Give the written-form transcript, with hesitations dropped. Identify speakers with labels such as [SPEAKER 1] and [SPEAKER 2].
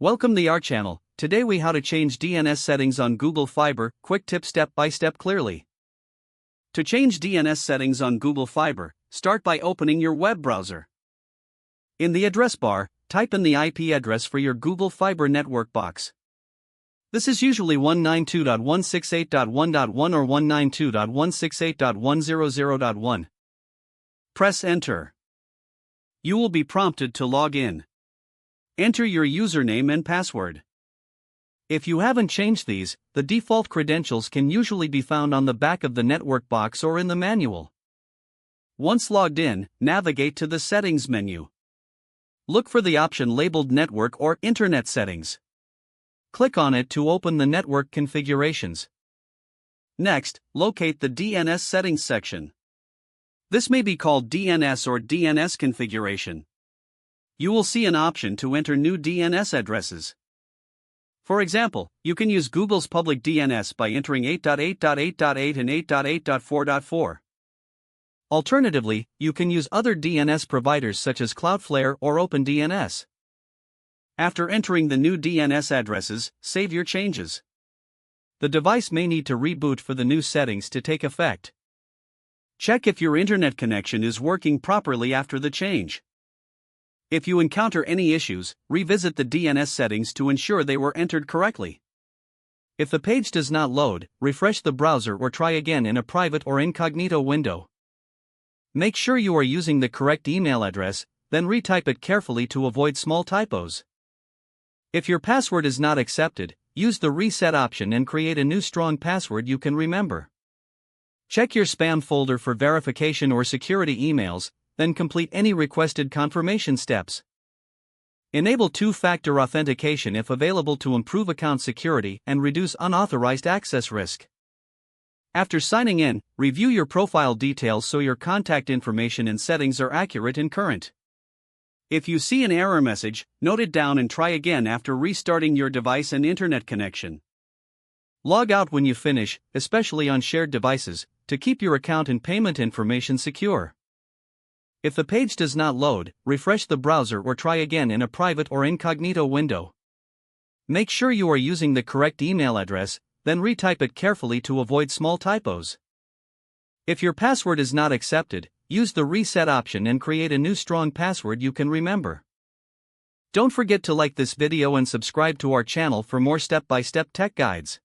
[SPEAKER 1] Welcome to our channel. Today we how to change DNS settings on Google Fiber. Quick tip, step by step clearly. To change DNS settings on Google Fiber, start by opening your web browser. In the address bar, type in the IP address for your Google Fiber network box. This is usually 192.168.1.1 or 192.168.100.1. Press enter. You will be prompted to log in. Enter your username and password. If you haven't changed these, the default credentials can usually be found on the back of the network box or in the manual. Once logged in, navigate to the Settings menu. Look for the option labeled Network or Internet Settings. Click on it to open the network configurations. Next, locate the DNS Settings section. This may be called DNS or DNS configuration. You will see an option to enter new DNS addresses. For example, you can use Google's public DNS by entering 8.8.8.8 and 8.8.4.4. Alternatively, you can use other DNS providers such as Cloudflare or OpenDNS. After entering the new DNS addresses, save your changes. The device may need to reboot for the new settings to take effect. Check if your internet connection is working properly after the change. If you encounter any issues, revisit the DNS settings to ensure they were entered correctly. If the page does not load, refresh the browser or try again in a private or incognito window. Make sure you are using the correct email address, then retype it carefully to avoid small typos. If your password is not accepted, use the reset option and create a new strong password you can remember. Check your spam folder for verification or security emails, then complete any requested confirmation steps. Enable two-factor authentication if available to improve account security and reduce unauthorized access risk. After signing in, review your profile details so your contact information and settings are accurate and current. If you see an error message, note it down and try again after restarting your device and internet connection. Log out when you finish, especially on shared devices, to keep your account and payment information secure. If the page does not load, refresh the browser or try again in a private or incognito window. Make sure you are using the correct email address, then retype it carefully to avoid small typos. If your password is not accepted, use the reset option and create a new strong password you can remember. Don't forget to like this video and subscribe to our channel for more step-by-step tech guides.